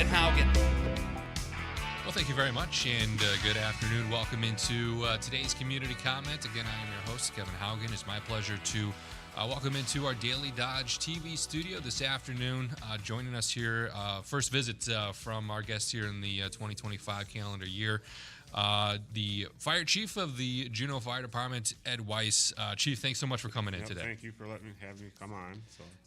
Kevin Haugen. Well, thank you very much, and good afternoon. Welcome into today's Community Comment. Again, I am your host, Kevin Haugen. It's my pleasure to welcome into our Daily Dodge TV studio this afternoon. Joining us here, first visit from our guest here in the 2025 calendar year, the Fire Chief of the Juneau Fire Department, Ed Weiss. Chief, thanks so much for coming in today. Thank you for letting me come on.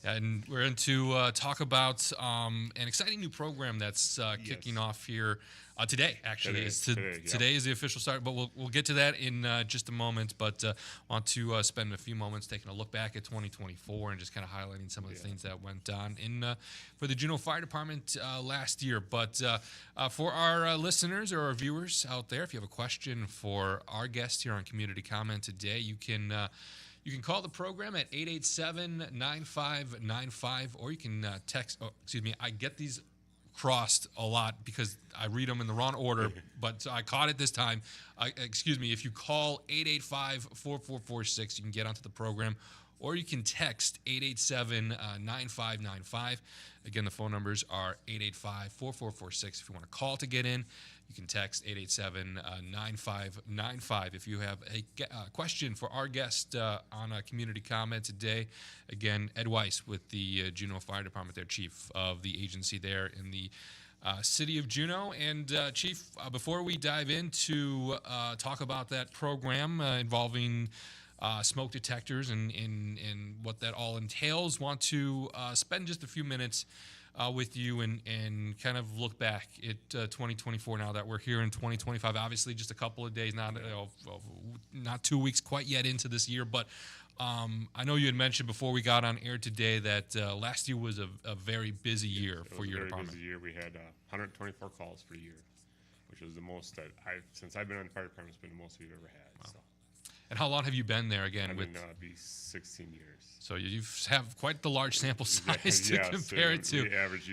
And we're going to talk about an exciting new program that's kicking off here today. Actually, today is the official start, but we'll get to that in just a moment. But want to spend a few moments taking a look back at 2024 and just kind of highlighting some of the things that went on for the Juneau Fire Department last year. But for our listeners or our viewers out there, if you have a question for our guest here on Community Comment today, you can call the program at 887-9595, or you can text. Oh, excuse me, I get these crossed a lot because I read them in the wrong order, but I caught it this time. Excuse me, if you call 885-4446, you can get onto the program, or you can text 887-9595. Again, the phone numbers are 885-4446. If you want to call to get in, you can text 887-9595. If you have a question for our guest on a Community Comment today, again, Ed Weiss with the Juneau Fire Department, their chief of the agency there in the city of Juneau. And Chief, before we dive into talk about that program involving smoke detectors and what that all entails, want to spend just a few minutes with you and kind of look back at 2024 now that we're here in 2025. Obviously, just a couple of days, not 2 weeks quite yet into this year, but I know you had mentioned before we got on air today that last year was a very busy year for your department. Busy year. We had 124 calls for a year, which is the most that since I've been on the fire department, it's been the most we've ever had. Wow. So. And how long have you been there again? I've been be 16 years. So you have quite the large sample size to compare it to. We average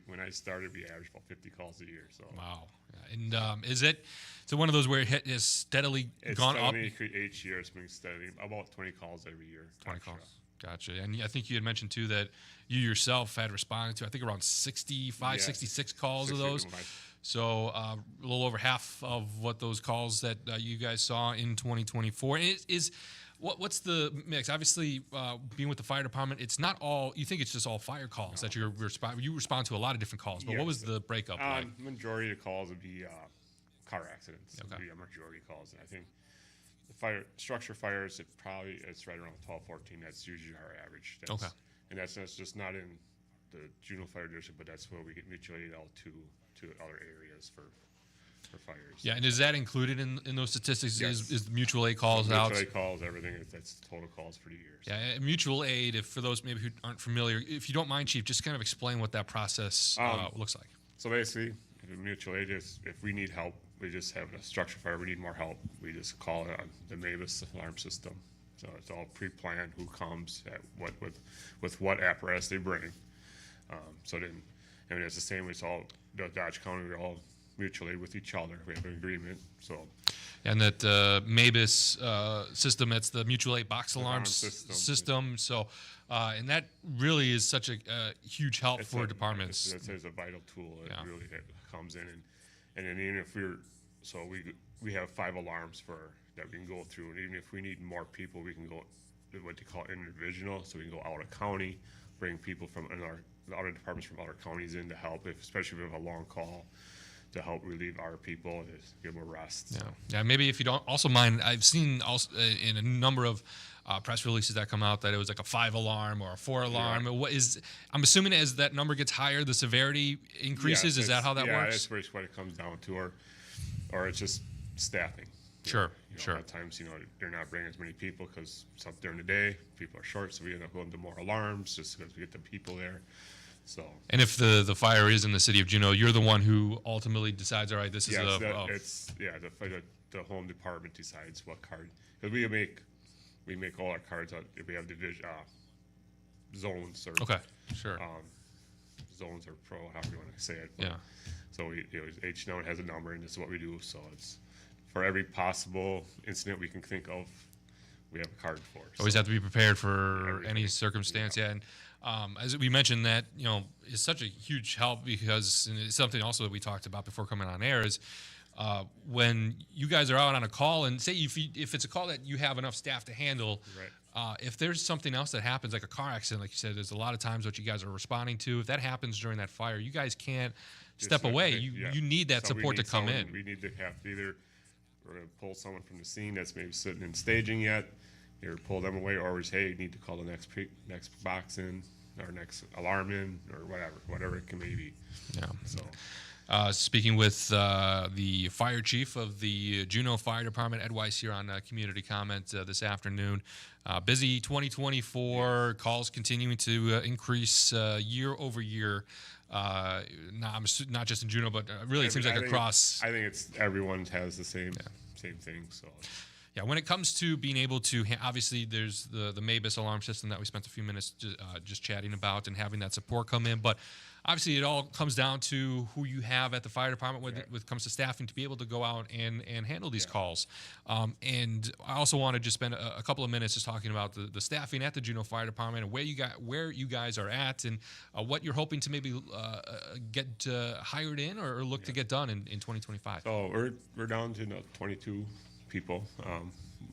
when I started, we averaged about 50 calls a year. So wow. And is it one of those where it has steadily gone up? Each year it's been steady, about 20 calls every year. 20 calls. Gotcha. And I think you had mentioned too that you yourself had responded to, I think, around 66 calls of those. So a little over half of what those calls that you guys saw in 2024. And what's the mix? Obviously, being with the fire department, it's not all. You think it's just all fire calls that you respond to a lot to different calls. But what was the breakup like? Majority of calls would be car accidents. Okay. Would be a majority of calls. And I think the structure fires, it's right around 12, 14. That's usually our average. Okay. And that's just not in the Juneau Fire District, but that's where we get mutual aid out to other areas for fires. Yeah, and is that included in those statistics? Yes. Is mutual aid calls out? Mutual aid calls, everything. That's total calls for the year. So. Yeah, mutual aid, if for those maybe who aren't familiar, if you don't mind, Chief, just kind of explain what that process looks like. So basically, mutual aid is if we need help, we just have a structure fire, we need more help, we just call it on the MAVIS alarm system. So it's all pre-planned, who comes, with what apparatus they bring. So then, it's the same. It's all the Dodge County. We're all mutual aid with each other. We have an agreement. So, and that MAVIS system, that's the mutual aid box alarm system. So, and that really is such a huge help for departments. It's a vital tool. It really comes in, and then even if we have 5 alarms that we can go through, and even if we need more people, we can go what they call interdivisional. So we can go out of county, bring people from other departments from other counties in to help, especially if we have a long call, to help relieve our people and give them a rest. Yeah. Yeah. Maybe if you don't also mind, I've seen also in a number of press releases that come out that it was like a 5 alarm or a 4 alarm. Yeah. I'm assuming as that number gets higher, the severity increases. Is that how that works? Yeah, that's what it comes down to, or it's just staffing. Sure. A lot of times, they're not bringing as many people because during the day people are short, so we end up going to more alarms just because we get the people there. So. And if the fire is in the city of Juneau, you're the one who ultimately decides. All right, this is the home department decides what card, because we make all our cards out. If we have division zones or zones or pro, however you want to say it. But, so each zone has a number, and this is what we do. So it's for every possible incident we can think of, we have a card for. Always have to be prepared for any circumstance. Yeah. And as we mentioned, that is such a huge help because and it's something also that we talked about before coming on air is when you guys are out on a call and say if it's a call that you have enough staff to handle. Right. If there's something else that happens, like a car accident, like you said, there's a lot of times what you guys are responding to. If that happens during that fire, you guys can't step away. You need that support to come in. We need to have either we're going to pull someone from the scene that's maybe sitting in staging yet, or pull them away, or always, hey, you need to call the next box in, or next alarm in, or whatever it can be. Yeah. So. Speaking with the fire chief of the Juneau Fire Department, Ed Weiss, here on Community Comment this afternoon. Busy 2024, calls continuing to increase year over year. Not just in Juneau, but really it seems like across. I think it's everyone has the same thing. So. Yeah, when it comes to being able to, obviously there's the MABUS alarm system that we spent a few minutes just chatting about and having that support come in, but obviously it all comes down to who you have at the fire department when it comes to staffing to be able to go out and handle these calls. And I also want to just spend a couple of minutes just talking about the staffing at the Juneau Fire Department and where you guys are at and what you're hoping to maybe get hired in or look to get done in 2025. So we're down to 22 people.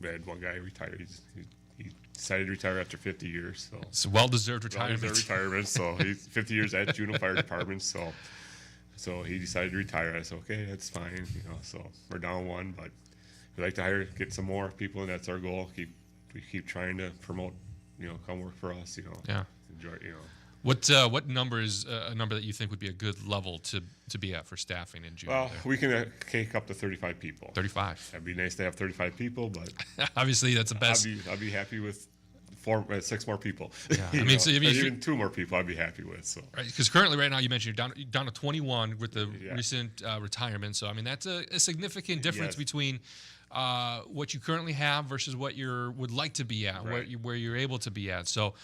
We had one guy retired. He decided to retire after 50 years. So it's a well-deserved retirement. So he's 50 years at Juneau Fire Department. So he decided to retire. I said, okay, that's fine. So we're down one, but we'd like to get some more people, and that's our goal. We keep trying to promote, come work for us. Yeah. Enjoy. What number is a number that you think would be a good level to be at for staffing in Juneau? Well, we can take up to 35 people. 35. That'd be nice to have 35 people, but obviously that's the best. I'd be happy with 6 more people. Yeah. I mean, so even 2 more people I'd be happy with. So because currently right now you mentioned you're down to 21 with the recent retirement. So I mean that's a significant difference between what you currently have versus what you would like to be at, where you're able to be at. So.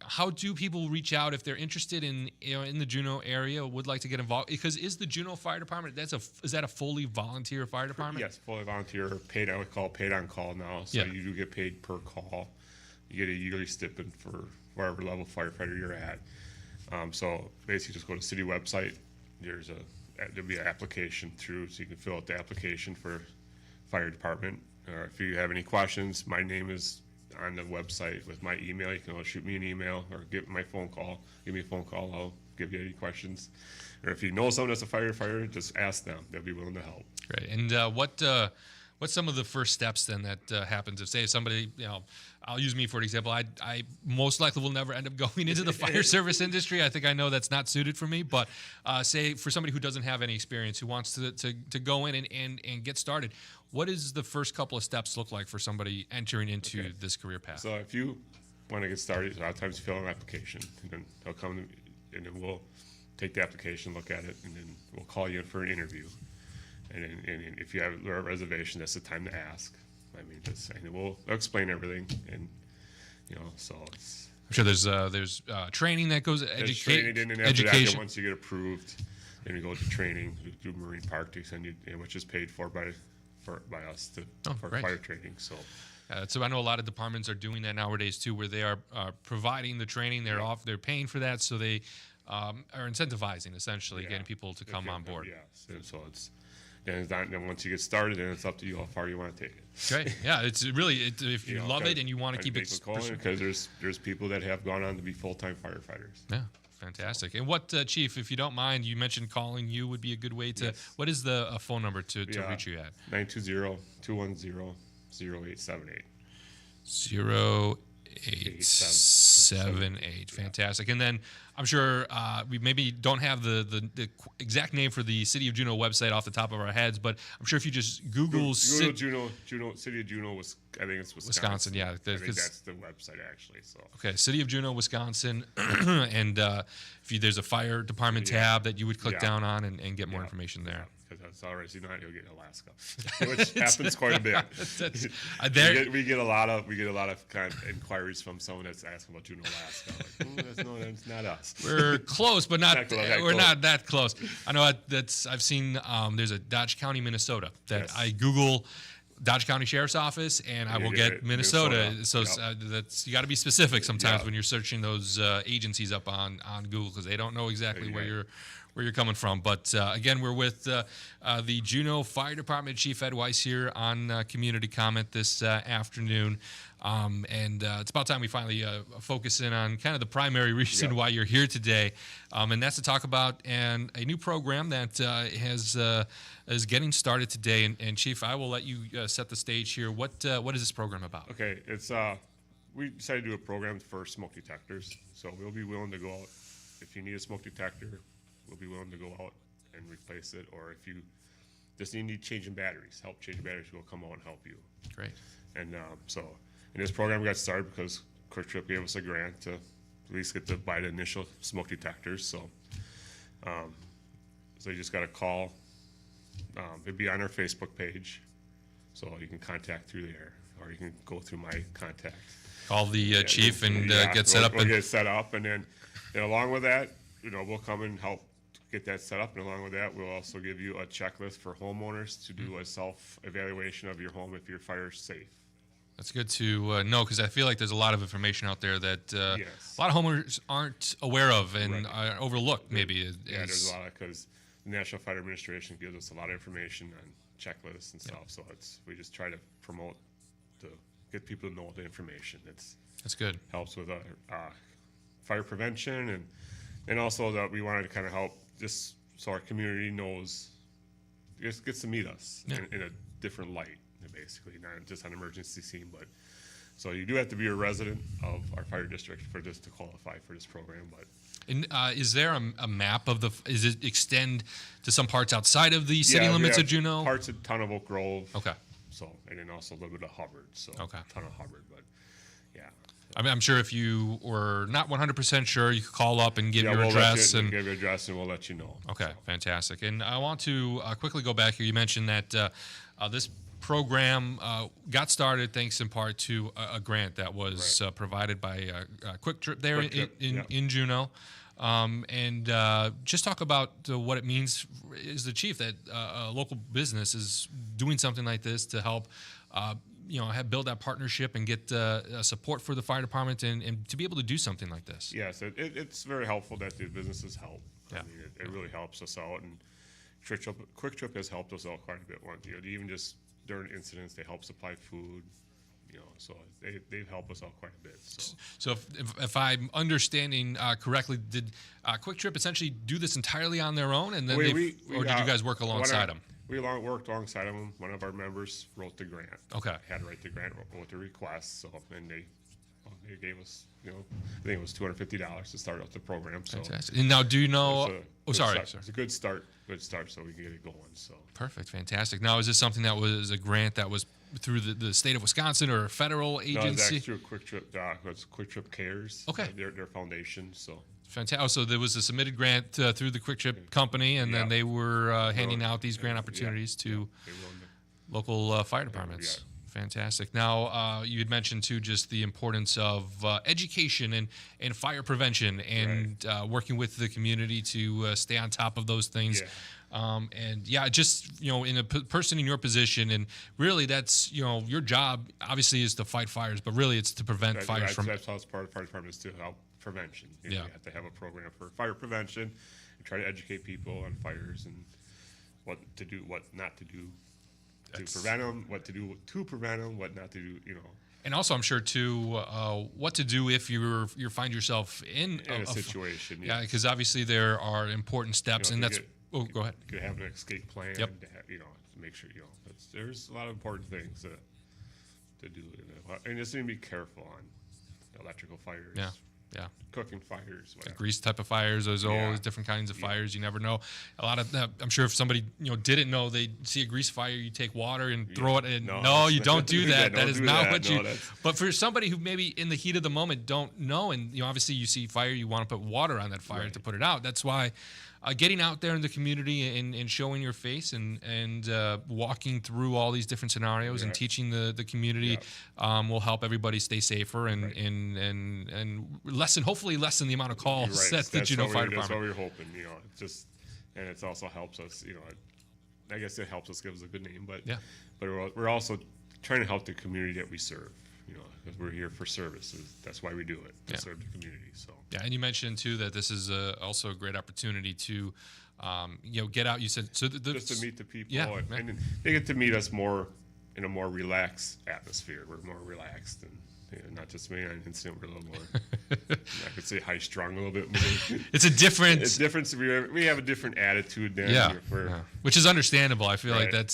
How do people reach out if they're interested in the Juneau area, would like to get involved? Because is the Juneau Fire Department is that a fully volunteer fire department? Yes, fully volunteer, paid. I would call paid on call now. So you do get paid per call. You get a yearly stipend for wherever level firefighter you're at. So basically, just go to the city website. There'll be an application through, so you can fill out the application for fire department. If you have any questions, my name is on the website with my email. You can always shoot me an email or give me a phone call. I'll give you any questions. Or if you know someone that's a firefighter, just ask them. They'll be willing to help. Great. And what's some of the first steps then that happens? If say somebody, I'll use me for an example. I most likely will never end up going into the fire service industry. I think I know that's not suited for me. But say for somebody who doesn't have any experience, who wants to go in and get started, what does the first couple of steps look like for somebody entering into this career path? So if you want to get started, a lot of times you fill out an application, and then they'll come, and then we'll take the application, look at it, and then we'll call you in for an interview. And if you have a reservation, that's the time to ask. I mean, and we'll explain everything, and so it's. I'm sure there's training that goes training, and after that, once you get approved, then you go to training through Marine Park to send you, which is paid for by us for fire training. So I know a lot of departments are doing that nowadays too, where they are providing the training. They're paying for that, so they are incentivizing essentially getting people to come on board. Yes, and so it's. Then once you get started, then it's up to you how far you want to take it. Great, yeah, it's really if you love it and you want to keep it. Because there's people that have gone on to be full-time firefighters. Yeah, fantastic. And what, Chief, if you don't mind, you mentioned calling you would be a good way to. Yes. What is the phone number to reach you at? 920-210-0878. 0878. Fantastic. And then I'm sure we maybe don't have the exact name for the City of Juneau website off the top of our heads, but I'm sure if you just Google Juneau, City of Juneau, I think it's Wisconsin. Yeah. I think that's the website actually. So. Okay, City of Juneau, Wisconsin, and there's a fire department tab that you would click down on and get more information there. Because that's already you'll get Alaska, which happens quite a bit. we get a lot of kind of inquiries from someone that's asking about Juneau, Alaska. Like, that's not us. We're close, but not we're not that close. I know I've seen there's a Dodge County, Minnesota that I Google. Dodge County Sheriff's Office, and I will get Minnesota. So that's, you got to be specific sometimes when you're searching those agencies up on Google, because they don't know exactly where you're coming from. But again, we're with the Juneau Fire Department Chief Ed Weiss here on Community Comment this afternoon. And it's about time we finally focus in on kind of the primary reason why you're here today, and that's to talk about a new program that is getting started today. And Chief, I will let you set the stage here. What is this program about? Okay, it's we decided to do a program for smoke detectors, so we'll be willing to go out if you need a smoke detector. We'll be willing to go out and replace it, or if you just need changing batteries, help change batteries, we'll come out and help you. Great. And so, and this program got started because Quick Trip gave us a grant to at least get to buy the initial smoke detectors. So, so you just got to call. It'd be on our Facebook page, so you can contact through there, or you can go through my contact. Call the chief and get set up. We'll get set up, and then along with that, we'll come and help get that set up, and along with that, we'll also give you a checklist for homeowners to do a self-evaluation of your home if your fire's safe. That's good to know, because I feel like there's a lot of information out there that a lot of homeowners aren't aware of and are overlooked. Maybe there's a lot, because the National Fire Administration gives us a lot of information on checklists and stuff. So we just try to promote to get people to know the information. That's good. Helps with fire prevention, and also that we wanted to kind of help just so our community knows, just gets to meet us in a different light, basically, not just an emergency scene, but so you do have to be a resident of our fire district for this to qualify for this program. But is there a map of is it extend to some parts outside of the city limits of Juneau? Parts of Town of Oak Grove. Okay. So, and then also a little bit of Hubbard. So a ton of Hubbard, but yeah. I mean, I'm sure if you were not 100% sure, you could call up and give your address. Give your address, and we'll let you know. Okay, fantastic. And I want to quickly go back here. You mentioned that this program got started thanks in part to a grant that was provided by Quick Trip there in Juneau. And just talk about what it means as the chief that a local business is doing something like this to help build that partnership and get support for the fire department and to be able to do something like this. Yes, it's very helpful that the businesses help. Yeah. I mean, it really helps us out, and Quick Trip has helped us out quite a bit. Even just during incidents, they help supply food. So they've helped us out quite a bit. So if I'm understanding correctly, did Quick Trip essentially do this entirely on their own, and then or did you guys work alongside them? We worked alongside them. One of our members wrote the grant. Okay. Had to write the grant, wrote the request. So, and they gave us, I think it was $250 to start out the program. So. Fantastic. And now, do you know? Sorry. It's a good start. So we can get it going. So. Perfect. Fantastic. Now, is this something that was a grant that was through the state of Wisconsin or a federal agency? No, it's actually through Quick Trip. It's Quick Trip Cares. Okay. Their foundation. So. Fantastic. So there was a submitted grant through the Quick Trip company, and then they were handing out these grant opportunities to local fire departments. Fantastic. Now, you had mentioned, too, just the importance of education and fire prevention and working with the community to stay on top of those things. Just, in a person in your position, and really that's, your job obviously is to fight fires, but really it's to prevent fires from. That's how it's part of fire department is to help prevention. You have to have a program for fire prevention and try to educate people on fires and what to do, what not to do. To prevent them, what to do to prevent them, what not to do, And also, I'm sure too, what to do if you find yourself in a situation. Yeah, because obviously there are important steps, and that's. Go ahead. You could have an escape plan. Yep. To have, to make sure there's a lot of important things to do, and just need to be careful on electrical fires. Yeah. Cooking fires, whatever. Grease type of fires. There's always different kinds of fires. You never know. A lot of I'm sure if somebody didn't know, they see a grease fire, you take water and throw it in. No, you don't do that. That is not what you. But for somebody who maybe in the heat of the moment don't know, and obviously you see fire, you want to put water on that fire to put it out. That's why. Getting out there in the community and showing your face and walking through all these different scenarios and teaching the community will help everybody stay safer and hopefully lessen the amount of calls that the Juneau Fire Department. That's what we're hoping, and it also helps us, I guess it helps us give us a good name, but Yeah. but we're also trying to help the community that we serve. Because we're here for services. That's why we do it, to serve the community. So yeah, and you mentioned too that this is also a great opportunity to, get out. You said so. Just to meet the people, Yeah, and they get to meet us more in a more relaxed atmosphere. We're more relaxed, and not just me. On instant, we're a little more. I could say high strung a little bit more. It's a different. It's different. We have a different attitude than Yeah, we're which is understandable. I feel like Right.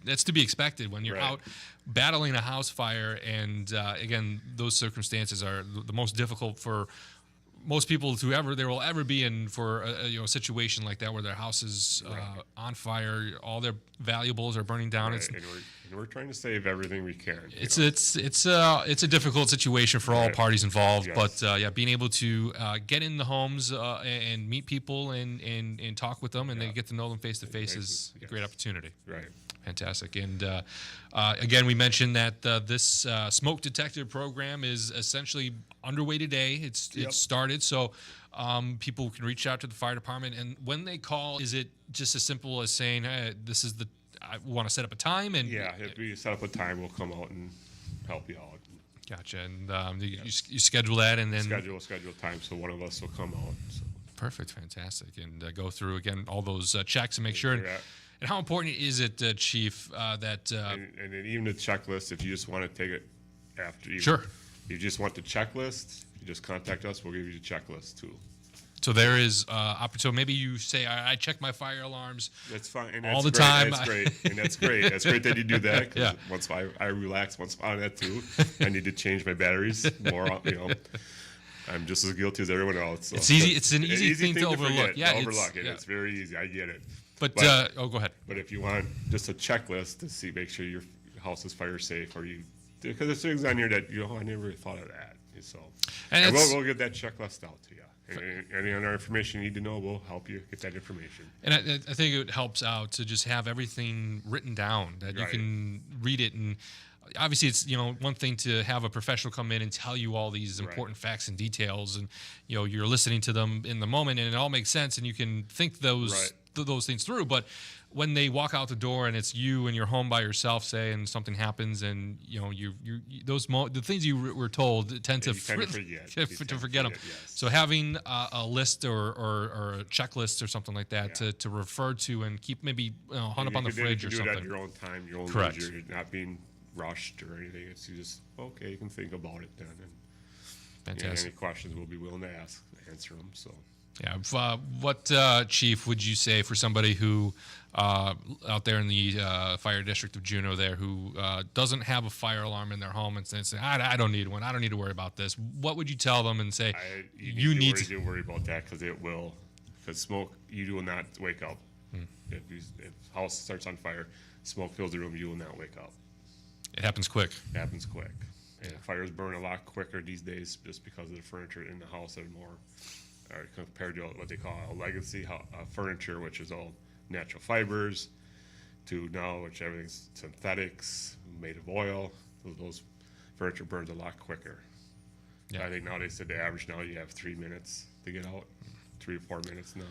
that's to be expected when you're Right. out battling a house fire, and again, those circumstances are the most difficult for most people there will ever be in for a situation like that where their house is on fire, all their valuables are burning down. right. and we're trying to save everything we can. It's a difficult situation for all Right. parties involved, Yes. but being able to get in the homes and meet people and talk with them and then get to know them face to face is a great opportunity. Right. Fantastic. And again, we mentioned that this smoke detector program is essentially underway today. It's started, so people can reach out to the fire department. And when they call, is it just as simple as saying, "Hey, I want to set up a time"? And Yeah, if we set up a time, we'll come out and help you out. gotcha. And you schedule that, and then Schedule time, so one of us will come out. So. perfect, fantastic, and go through again all those checks and make sure. Yeah. And how important is it, Chief, that And then even the checklist, if you just want to take it after you. Sure. You just want the checklist, you just contact us, we'll give you the checklist too. so there is opportunity? Maybe you say, I check my fire alarms. That's fine. And All that's the great. time. That's great. And that's great. That's great that you do that. 'Cause Yeah. Once I relax once on that too. I need to change my batteries more. I'm just as guilty as everyone else. So. It's easy. It's an easy thing to overlook. Forget, Yeah, to overlook it. yeah. It's very easy. I get it. But But- go ahead. But if you want just a checklist to make sure your house is fire safe, because there's things on here that I never really thought of that. So, And and it's- we'll get that checklist out to you. And any other information you need to know, we'll help you get that information. And I think it helps out to just have everything written down that you Right. can read it. And obviously, it's one thing to have a professional come in and tell you all these important facts and details, and you're listening to them in the moment, and it all makes sense, and you can think those things through. But when they walk out the door and it's you and you're home by yourself, say, and something happens, and the things you were told tend to You tend to forget. to forget them. Yes. So having a list or a checklist or something like that Yeah. to refer to and keep maybe hung up You on the can fridge or do it at something. your own time, your own Correct. leisure. You're not being rushed or anything. It's just okay. You can think about it then. And Fantastic. any questions, we'll be willing to answer them. So. Yeah. What Chief would you say for somebody who out there in the fire district of Juneau there who doesn't have a fire alarm in their home and say, I don't need one. I don't need to worry about this. What would you tell them and say You need to worry about that because it will. Because smoke, you will not wake up. If house starts on fire, smoke fills the room, you will not wake up. It happens quick. It happens quick. And fires burn a lot quicker these days just because of the furniture in the house are more compared to what they call a legacy furniture, which is all natural fibers, to now which everything's synthetics, made of oil. Those furniture burns a lot quicker. Yeah. I think now they said the average now you have 3 minutes to get out, 3 or 4 minutes now.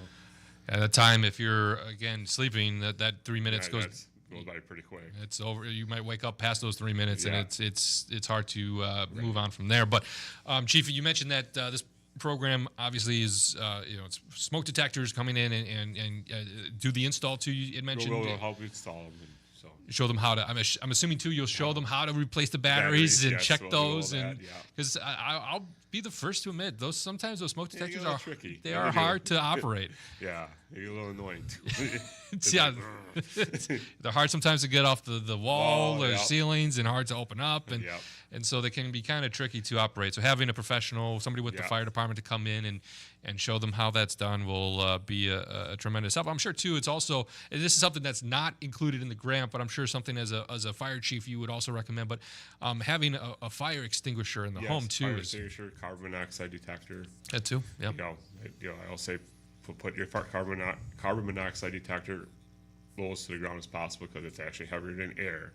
At that time, if you're again sleeping, that 3 minutes Yeah, goes by pretty quick. It's over. You might wake up past those 3 minutes, Yeah. and it's hard to move on from there. But Chief, you mentioned that this program obviously is it's smoke detectors coming in and do the install too. You had mentioned We'll help install them. So. show them how to. I'm assuming too. You'll show them how to replace the batteries and yes, check we'll do all those, that, and yeah. because I'll be the the first to admit sometimes those smoke Yeah, they detectors get a are little tricky. they Yeah, are they do. hard to operate. Yeah, they get a little annoying too. Yeah, they're hard sometimes to get off the wall or yep. ceilings and hard to open up, and Yep. and so they can be kind of tricky to operate. So having a professional, somebody with the Yep. fire department to come in and show them how that's done will be a tremendous help. I'm sure too. It's also, and this is something that's not included in the grant, but I'm sure something as a fire chief you would also recommend. But having a fire extinguisher in the home too fire is extinguisher, carbon monoxide detector. that too. Yeah. I'll say put your carbon monoxide detector lowest to the ground as possible because it's actually heavier than air.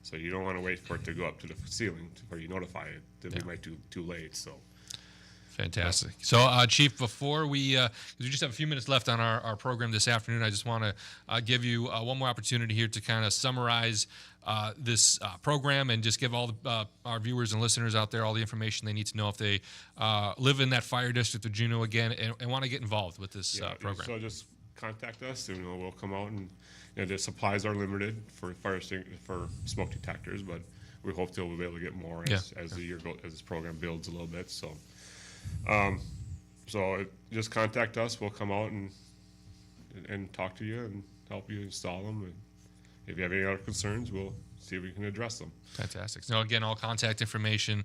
So you don't want to wait for it to go up to the ceiling before you notify it. Then we might do too late. So Fantastic. So, Chief, before because we just have a few minutes left on our program this afternoon, I just want to give you one more opportunity here to kind of summarize this program and just give all our viewers and listeners out there all the information they need to know if they live in that fire district of Juneau again and want to get involved with this program. So just contact us, and we'll come out, and the supplies are limited for for smoke detectors, but we hope to be able to get more as the year goes, as this program builds a little bit. So. So just contact us. We'll come out and talk to you and help you install them. And if you have any other concerns, we'll see if we can address them. Fantastic. So again, all contact information,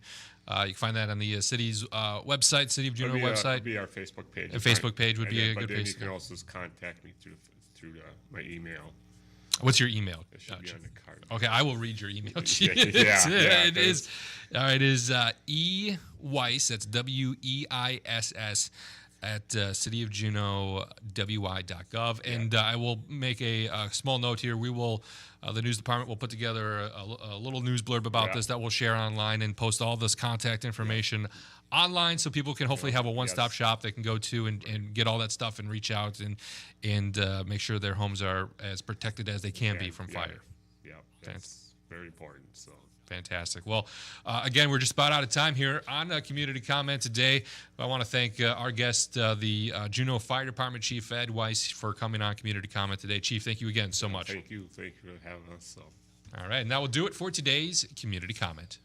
you can find that on the city's website, City of Juneau website. It'll be our Facebook page. A Facebook page would be a good place. You can also just contact me through my email. What's your email? It should be on the card. Okay, I will read your email. It is. All right, it is E Weiss. That's WEISS at cityofjuneau.wy.gov. And I will make a small note here. We will, the news department will put together a little news blurb about this that we'll share online and post all this contact information online, so people can hopefully have a one-stop shop they can go to and get all that stuff and reach out and make sure their homes are as protected as they can be from fire. Yeah, that's very important. So. Fantastic. Well, again, we're just about out of time here on Community Comment today. I want to thank our guest, the Juneau Fire Department Chief Ed Weiss, for coming on Community Comment today. Chief, thank you again so much. Thank you for having us. So. All right, and that will do it for today's Community Comment.